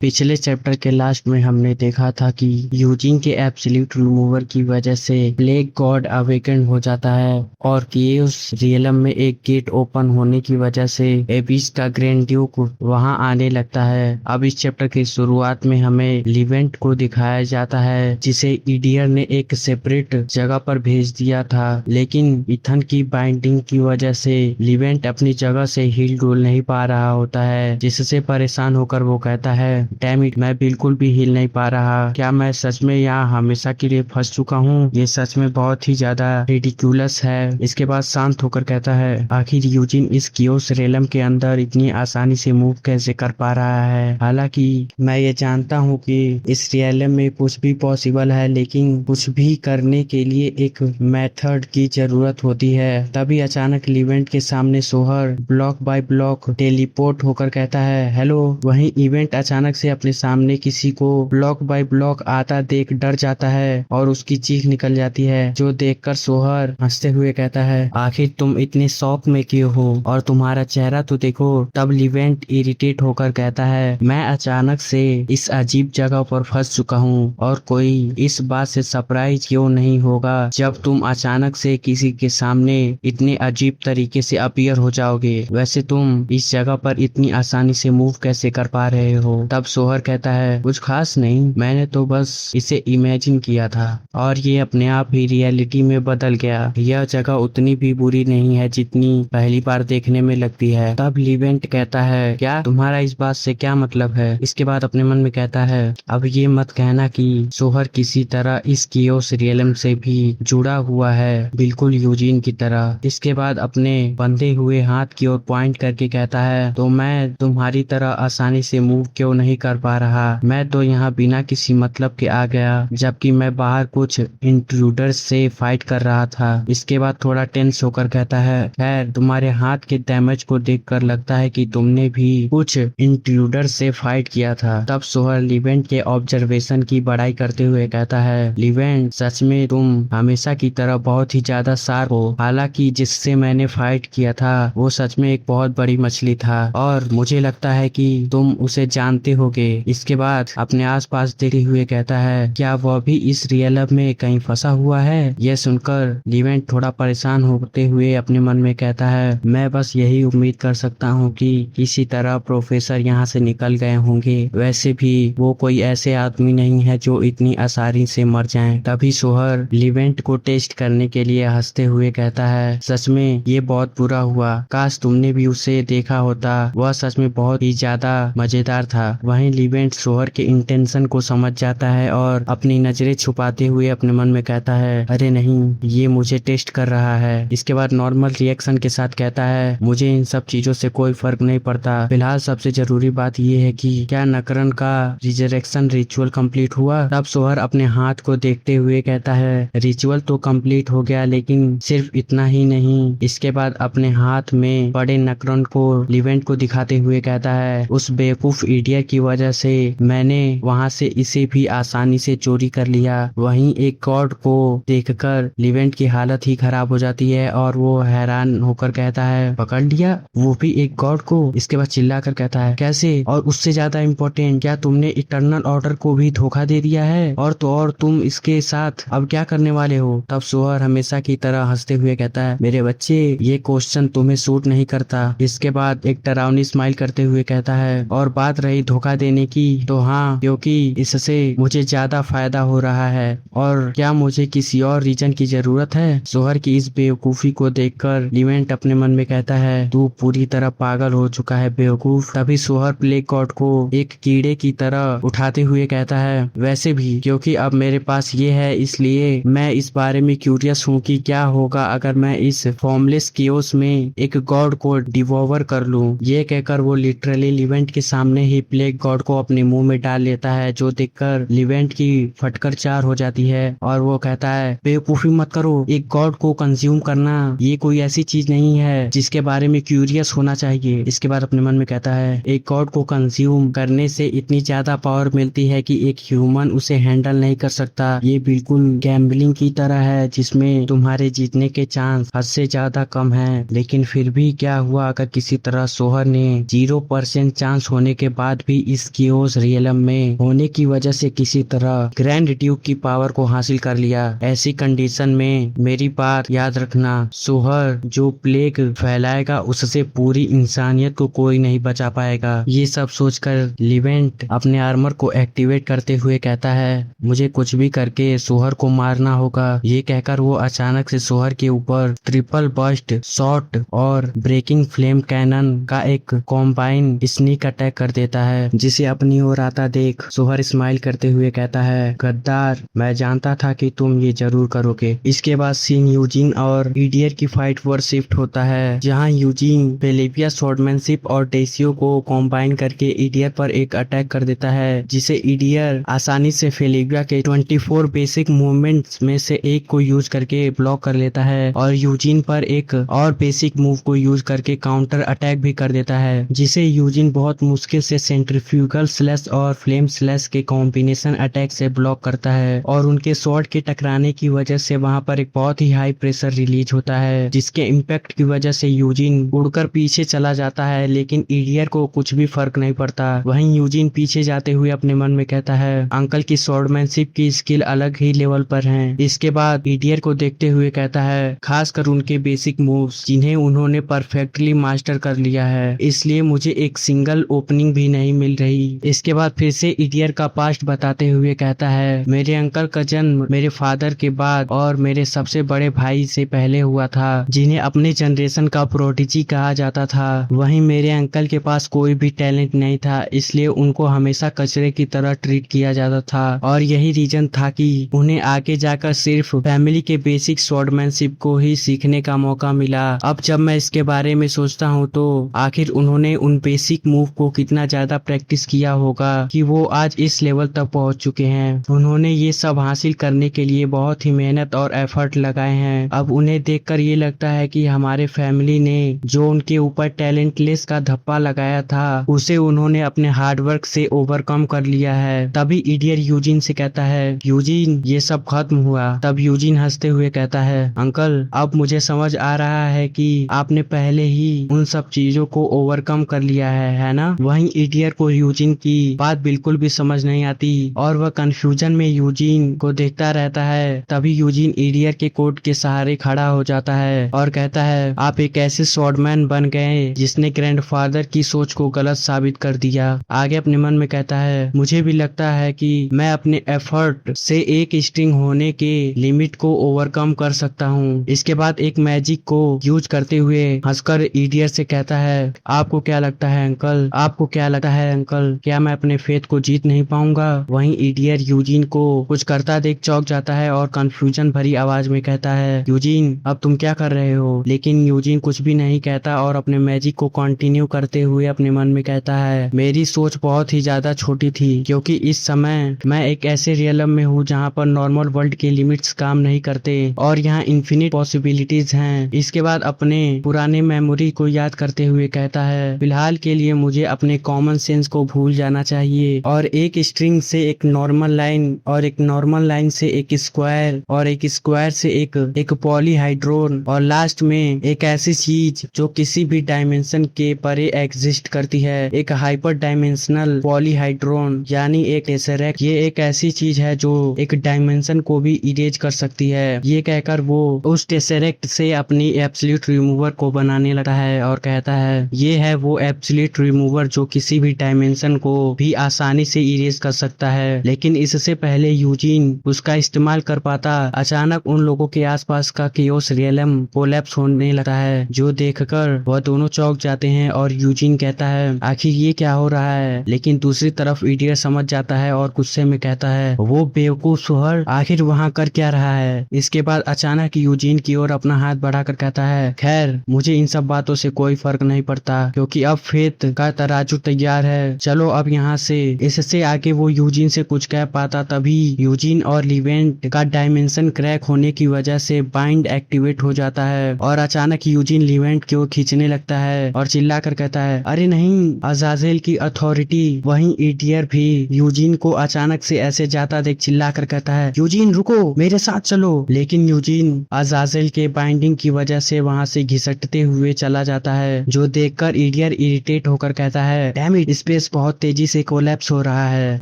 पिछले चैप्टर के लास्ट में हमने देखा था कि यूजिन के एब्सोल्यूट रिमूवर की वजह से प्लेग गॉड अवेकन हो जाता है और कियोस रियलम में एक गेट ओपन होने की वजह से एबिस का ग्रैंड ड्यूक वहां आने लगता है। अब इस चैप्टर की शुरुआत में हमें लिवेंट को दिखाया जाता है जिसे ईडियर ने एक सेपरेट जगह पर भेज दिया था, लेकिन इथन की बाइंडिंग की वजह से लिवेंट अपनी जगह से हिल डुल नहीं पा रहा होता है, जिससे परेशान होकर वो कहता है डैम इट, मैं बिल्कुल भी हिल नहीं पा रहा। क्या मैं सच में यहाँ हमेशा के लिए फंस चुका हूँ? ये सच में बहुत ही ज्यादा रिडिकुलस है। इसके बाद शांत होकर कहता है आखिर यूजिन इस कियोस रेलम के अंदर इतनी आसानी से मूव कैसे कर पा रहा है? हालांकि मैं ये जानता हूँ कि इस रियलम में कुछ भी पॉसिबल है, लेकिन कुछ भी करने के लिए एक मेथड की जरूरत होती है। तभी अचानक लिवेंट के सामने सोहर ब्लॉक बाय ब्लॉक टेलीपोर्ट होकर कहता है हेलो। वहीं इवेंट अचानक से अपने सामने किसी को ब्लॉक बाय ब्लॉक आता देख डर जाता है और उसकी चीख निकल जाती है, जो देखकर सोहर हंसते हुए कहता है आखिर तुम इतने शौक में क्यों हो और तुम्हारा चेहरा तो देखो। तब लिवेंट इरिटेट होकर कहता है मैं अचानक से इस अजीब जगह पर फंस चुका हूँ और कोई इस बात से सरप्राइज क्यों नहीं होगा जब तुम अचानक से किसी के सामने इतने अजीब तरीके से अपीयर हो जाओगे। वैसे तुम इस जगह पर इतनी आसानी से मूव कैसे कर पा रहे हो? तब सोहर कहता है कुछ खास नहीं, मैंने तो बस इसे इमेजिन किया था और ये अपने आप ही रियलिटी में बदल गया। यह जगह उतनी भी बुरी नहीं है जितनी पहली बार देखने में लगती है। तब लिवेंट कहता है क्या तुम्हारा इस बात से क्या मतलब है? इसके बाद अपने मन में कहता है अब ये मत कहना कि सोहर किसी तरह इस कियोस रियलम से भी जुड़ा हुआ है, बिल्कुल यूजिन की तरह। इसके बाद अपने बंधे हुए हाथ की ओर पॉइंट करके कहता है तो मैं तुम्हारी तरह आसानी से मूव क्यों नहीं कर पा रहा? मैं तो यहाँ बिना किसी मतलब के आ गया, जबकि मैं बाहर कुछ इंट्रूडर्स से फाइट कर रहा था। इसके बाद थोड़ा टेंस होकर कहता है खैर तुम्हारे हाथ के डैमेज को देखकर लगता है कि तुमने भी कुछ इंट्रूडर से फाइट किया था। तब सोहर लिवेंट के ऑब्जर्वेशन की बड़ाई करते हुए कहता है लिवेंट सच में तुम हमेशा की तरह बहुत ही ज्यादा शार्प हो। हालांकि जिससे मैंने फाइट किया था वो सच में एक बहुत बड़ी मछली था और मुझे लगता है कि तुम उसे जानते होगे। इसके बाद अपने आसपास देखते हुए कहता है क्या वह भी इस रियलम में कहीं फंसा हुआ है? यह सुनकर लिवेंट थोड़ा परेशान होते हुए अपने मन में कहता है मैं बस यही उम्मीद कर सकता हूँ कि किसी तरह प्रोफेसर यहाँ से निकल गए होंगे। वैसे भी वो कोई ऐसे आदमी नहीं है जो इतनी आसानी से मर जाएं। तभी सोहर लिवेंट को टेस्ट करने के लिए हंसते हुए कहता है सच में ये बहुत बुरा हुआ, काश तुमने भी उसे देखा होता, वह सच में बहुत ही ज्यादा मजेदार था। वहीं लिवेंट सोहर के इंटेंशन को समझ जाता है और अपनी नजरें छुपाते हुए अपने मन में कहता है अरे नहीं, ये मुझे टेस्ट कर रहा है। इसके बाद नॉर्मल रिएक्शन के साथ कहता है मुझे इन सब चीजों से कोई फर्क नहीं पड़ता, फिलहाल सबसे जरूरी बात ये है कि क्या नकरन का रिजरेक्शन रिचुअल कंप्लीट हुआ? तब सोहर अपने हाथ को देखते हुए कहता है रिचुअल तो कंप्लीट हो गया, लेकिन सिर्फ इतना ही नहीं। इसके बाद अपने हाथ में पड़े नकरन को लिवेंट को दिखाते हुए कहता है उस बेवकूफ ईडियर की वजह से मैंने वहां से इसे भी आसानी से चोरी कर लिया। वहीं एक गॉड को देखकर लिवेंट की हालत ही खराब हो जाती है और वो हैरान होकर कहता है पकड़ लिया, वो भी एक गॉड को? इसके बाद चिल्लाकर कहता है कैसे? और उससे ज्यादा इम्पोर्टेंट, क्या तुमने इटर्नल ऑर्डर को भी धोखा दे दिया है? और तो और तुम इसके साथ अब क्या करने वाले हो? तब सोहर हमेशा की तरह हंसते हुए कहता है मेरे बच्चे ये क्वेश्चन तुम्हें सूट नहीं करता। इसके बाद एक डरावनी स्माइल करते हुए कहता है और बात रही धोखा देने की तो हाँ, क्योंकि इससे मुझे ज्यादा फायदा हो रहा है। और क्या मुझे किसी और रीजन की जरूरत है? सोहर की इस बेवकूफी को देखकर लिवेंट अपने मन में कहता है तू पूरी तरह पागल हो चुका है बेवकूफ। तभी सोहर प्लेग गॉड को एक कीड़े की तरह उठाते हुए कहता है वैसे भी क्योंकि अब मेरे पास ये है, इसलिए मैं इस बारे में क्यूरियस हूँ कि क्या होगा अगर मैं इस फॉर्मलेस कियोस में एक गॉड को डिवोवर कर लूं। ये कहकर वो लिटरली लिवेंट के सामने ही प्लेग गॉड को अपने मुंह में डाल लेता है, जो देखकर लिवेंट की फटकर चार हो जाती है और वो कहता है बेवकूफी मत करो, एक गॉड को कंज्यूम करना ये कोई ऐसी चीज नहीं है जिसके बारे में क्यूरियस होना चाहिए। इसके बाद अपने मन में कहता है एक गॉड को कंज्यूम करने से इतनी ज्यादा पावर मिलती है कि एक ह्यूमन उसे हैंडल नहीं कर सकता। ये बिल्कुल गैम्बलिंग की तरह है जिसमें तुम्हारे जीतने के चांस हद से ज्यादा कम है। लेकिन फिर भी क्या हुआ अगर किसी तरह सोहर ने 0% चांस होने के बाद भी इस कियोस रियलम में होने की वजह से किसी तरह ग्रैंड ड्यूक की पावर को हासिल कर लिया। ऐसी कंडीशन में मेरी बात याद रखना, सोहर जो प्लेग फैलाएगा उससे पूरी इंसानियत को कोई नहीं बचा पाएगा। ये सब सोचकर लिवेंट अपने आर्मर को एक्टिवेट करते हुए कहता है, मुझे कुछ भी करके सोहर को मारना होगा। ये कहकर वो अचानक से सोहर के ऊपर ट्रिपल बस्ट शॉट और ब्रेकिंग फ्लेम कैनन का एक कॉम्बाइन स्नीक अटैक कर देता है, जिसे अपनी ओर आता देख सोहर स्माइल करते हुए कहता है, गद्दार, मैं जानता था कि तुम ये जरूर करोगे। इसके बाद सीन यूजिन और ईडियर की फाइट पर शिफ्ट होता है, जहां यूजिन फेलिपिया स्वॉर्डमैनशिप और डेसियो को कॉम्बाइन करके ईडियर पर एक अटैक कर देता है, जिसे ईडियर आसानी से फेलिपिया के 24 बेसिक मूवमेंट्स में से एक को यूज करके ब्लॉक कर लेता है और यूजिन पर एक और बेसिक मूव को यूज करके काउंटर अटैक भी कर देता है, जिसे यूजिन बहुत मुश्किल से सेंट्रीफ्यूगल स्लैश और फ्लेम स्लैश के कॉम्बिनेशन अटैक से ब्लॉक करता है और उनके शॉट के टकराने की वजह से वहां पर एक बहुत ही हाई प्रेशर रिलीज होता है, जिसके इम्पैक्ट की वजह से यूजिन उड़कर पीछे चला जाता है, लेकिन ईडियर को कुछ भी फर्क नहीं पड़ता। वहीं यूजिन पीछे जाते हुए अपने मन में कहता है, अंकल की स्वॉर्डमैनशिप की स्किल अलग ही लेवल पर है। इसके बाद ईडियर को देखते हुए कहता है, खासकर उनके बेसिक मूव्स जिन्हें उन्होंने परफेक्टली मास्टर कर लिया है, इसलिए मुझे एक सिंगल ओपनिंग भी नहीं मिल रही। इसके बाद फिर से ईडियर का पास्ट बताते हुए कहता है, मेरे अंकल का जन्म मेरे फादर के बाद और मेरे सबसे बड़े भाई से पहले हुआ था, जिन्हें अपने जनरेशन का प्रोडिजी कहा जाता था। वहीं मेरे अंकल के पास कोई भी टैलेंट नहीं था, इसलिए उनको हमेशा कचरे की तरह ट्रीट किया जाता था और यही रीजन था कि उन्हें आगे जाकर सिर्फ फैमिली के बेसिक स्वॉर्डमैनशिप को ही सीखने का मौका मिला। अब जब मैं इसके बारे में सोचता हूँ तो आखिर उन्होंने उन बेसिक मूव को कितना ज्यादा प्रैक्टिस किया होगा कि वो आज इस लेवल तक पहुंच चुके हैं। उन्होंने ये सब हासिल करने के लिए बहुत ही मेहनत और एफर्ट लगाए हैं। अब उन्हें देखकर ये लगता है कि हमारे फैमिली ने जो उनके ऊपर टैलेंटलेस का धप्पा लगाया था उसे उन्होंने अपने हार्डवर्क से ओवरकम कर लिया है। तभी ईडियर यूजिन से कहता है, यूजिन ये सब खत्म हुआ। तब यूजिन हंसते हुए कहता है, अंकल अब मुझे समझ आ रहा है कि आपने पहले ही उन सब चीजों को ओवरकम कर लिया है ना। वहीं ईडियर को यूजिन की बात बिल्कुल भी समझ नहीं आती और वह कंफ्यूजन में यूजिन को देखता रहता है। तभी यूजिन ईडियर के कोट के सहारे खड़ा हो जाता है और कहता है, आप एक ऐसे स्वॉर्डमैन बन गए जिसने ग्रैंडफादर की सोच को गलत साबित कर दिया। आगे अपने मन में कहता है, मुझे भी लगता है कि मैं अपने एफर्ट से एक स्ट्रिंग होने के लिमिट को ओवरकम कर सकता हूँ। इसके बाद एक मैजिक को यूज करते हुए हंसकर ईडियर से कहता है, आपको क्या लगता है अंकल, आपको क्या लगता है अंकल, क्या मैं अपने फेथ को जीत नहीं पाऊंगा। वहीं ईडियर यूजिन को कुछ करता देख चौंक जाता है और कंफ्यूजन भरी आवाज में कहता है, यूजिन अब तुम क्या कर रहे हो। लेकिन यूजिन कुछ भी नहीं कहता और अपने मैजिक को कंटिन्यू करते हुए अपने मन में कहता है, मेरी सोच बहुत ही ज्यादा छोटी थी, क्योंकि इस समय मैं एक ऐसे रियलम में हूँ जहाँ पर नॉर्मल वर्ल्ड के लिमिट्स काम नहीं करते और यहाँ इन्फिनिट पॉसिबिलिटीज हैं। इसके बाद अपने पुराने मेमोरी को याद करते हुए कहता है, फिलहाल के लिए मुझे अपने कॉमन सेंस को भूल जाना चाहिए और एक स्ट्रिंग से एक नॉर्मल लाइन और एक नॉर्मल लाइन से एक स्क्वायर और एक स्क्वायर से एक पॉलीहाइड्रोन और लास्ट में एक ऐसी चीज जो किसी भी डायमेंशन के परे एग्जिस्ट करती है, एक हाइपर डायमेंशनल पॉलीहाइड्रोन यानी एक टेसरेक्ट। ये एक ऐसी चीज है जो एक डायमेंशन को भी इरेज कर सकती है। ये कहकर वो उस टेसरेक्ट से अपनी एब्सोल्यूट रिमूवर को बनाने लगता है और कहता है, ये है वो एब्सोल्यूट रिमूवर जो किसी भी डायमेंशन को भी आसानी से इरेज कर सकता है। लेकिन इससे पहले यूजिन उसका इस्तेमाल कर पाता, अचानक उन लोगों के आसपास का कियोस रियलम कोलैप्स होने लगता है, जो देखकर वह दोनों चौंक जाते हैं और यूजिन कहता है, आखिर ये क्या हो रहा है। लेकिन दूसरी तरफ ईडियर समझ जाता है और गुस्से में कहता है, वो बेवकूफ सोहर आखिर वहाँ कर क्या रहा है। इसके बाद अचानक यूजिन की ओर अपना हाथ बढ़ाकर कहता है, खैर मुझे इन सब बातों से कोई फर्क नहीं पड़ता, क्योंकि अब फेथ का तराजू तैयार है, चलो अब यहाँ से। इससे आगे वो यूजिन से कुछ कह पाता तभी यूजिन और लिवेंट का डायमेंशन क्रैक होने की वजह से बाइंड एक्टिवेट हो जाता है और अचानक यूजिन लिवेंट की ओर खींचने लगता है और चिल्लाकर कहता है, अरे नहीं, अजाजेल की अथॉरिटी। वहीं ईडियर भी यूजिन को अचानक से ऐसे जाता देख चिल्लाकर कहता है, यूजिन रुको, मेरे साथ चलो। लेकिन यूजिन अजाजेल के बाइंडिंग की वजह से वहां से घिसटते हुए चला जाता है, जो देखकर ईडियर इरिटेट होकर कहता है, डैम इट, स्पेस स्पेस बहुत तेजी से कोलैप्स हो रहा है,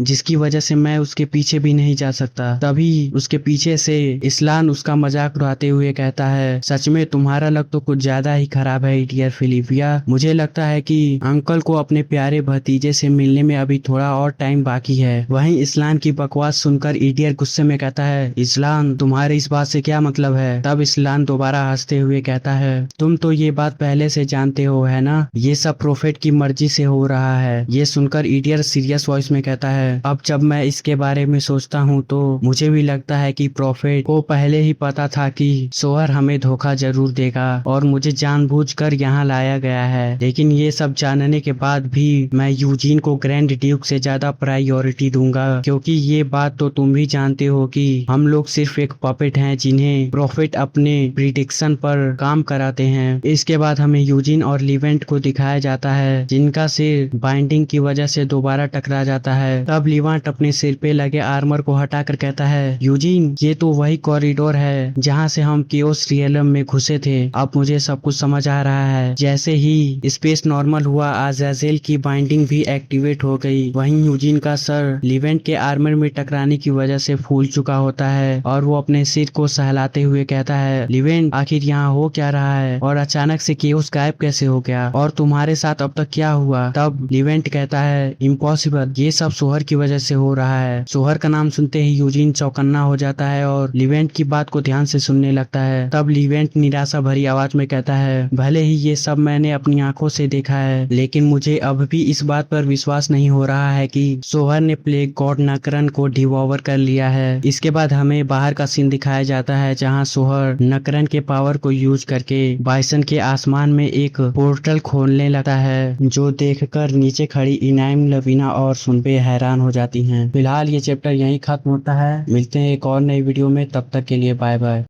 जिसकी वजह से मैं उसके पीछे भी नहीं जा सकता। तभी उसके पीछे से इस्लान उसका मजाक उड़ाते हुए कहता है, सच में तुम्हारा लक तो कुछ ज्यादा ही खराब है डियर फिलिपिया। मुझे लगता है कि अंकल को अपने प्यारे भतीजे से मिलने में अभी थोड़ा और टाइम बाकी है। वहीं इस्लान की बकवास सुनकर ईडियर गुस्से में कहता है, इस्लान तुम्हारे इस बात से क्या मतलब है? तब इस्लान दोबारा हंसते हुए कहता है, तुम तो ये बात पहले से जानते हो है ना, ये सब प्रोफेट की मर्जी से हो रहा है। ये सुनकर ईडियर सीरियस वॉइस में कहता है, अब जब मैं इसके बारे में सोचता हूँ तो मुझे भी लगता है कि प्रोफेट को पहले ही पता था कि सोहर हमें धोखा जरूर देगा और मुझे जानबूझकर यहाँ लाया गया है। लेकिन ये सब जानने के बाद भी मैं यूजीन को ग्रैंड ड्यूक से ज्यादा प्रायोरिटी दूंगा, क्योंकि ये बात तो तुम भी जानते हो कि हम लोग सिर्फ एक पपेट हैं जिन्हें प्रोफेट अपने प्रिडिक्शन पर काम कराते हैं। इसके बाद हमें यूजीन और लिवेंट को दिखाया जाता है, जिनका सिर बाइंडिंग की वजह से दोबारा टकरा जाता है। तब लिवेंट अपने सिर पे लगे आर्मर को हटाकर कहता है, यूजीन ये तो वही कॉरिडोर है जहाँ से हम केओस रियलम में घुसे थे। अब मुझे सब कुछ समझ आ रहा है। जैसे ही स्पेस नॉर्मल हुआ, अज़ाज़ेल की बाइंडिंग भी एक्टिवेट हो गई। वहीं यूजीन का सर लिवेंट के आर्मर में टकराने की वजह से फूल चुका होता है और वो अपने सिर को सहलाते हुए कहता है, लिवेंट आखिर यहाँ हो क्या रहा है और अचानक से केओस गायब कैसे हो गया और तुम्हारे साथ अब तक क्या हुआ? तब लिवेंट कहता है, इम्पॉसिबल, ये सब सोहर की वजह से हो रहा है। सोहर का नाम सुनते ही यूजीन चौकन्ना हो जाता है और लिवेंट की बात को ध्यान से सुनने लगता है। तब लिवेंट निराशा भरी आवाज में कहता है, भले ही ये सब मैंने अपनी आंखों से देखा है, लेकिन मुझे अब भी इस बात पर विश्वास नहीं हो रहा है कि सोहर ने प्लेग गॉड नकरन को डिवॉवर कर लिया है। इसके बाद हमें बाहर का सीन दिखाया जाता है, जहां सोहर नकरन के पावर को यूज करके बाइसन के आसमान में एक पोर्टल खोलने लगता है, जो देखकर नीचे खड़ी इनाम, लवीना और सुनबे हैरान हो जाती हैं। फिलहाल ये चैप्टर यहीं खत्म होता है। मिलते हैं एक और नई वीडियो में, तब तक के लिए बाय बाय।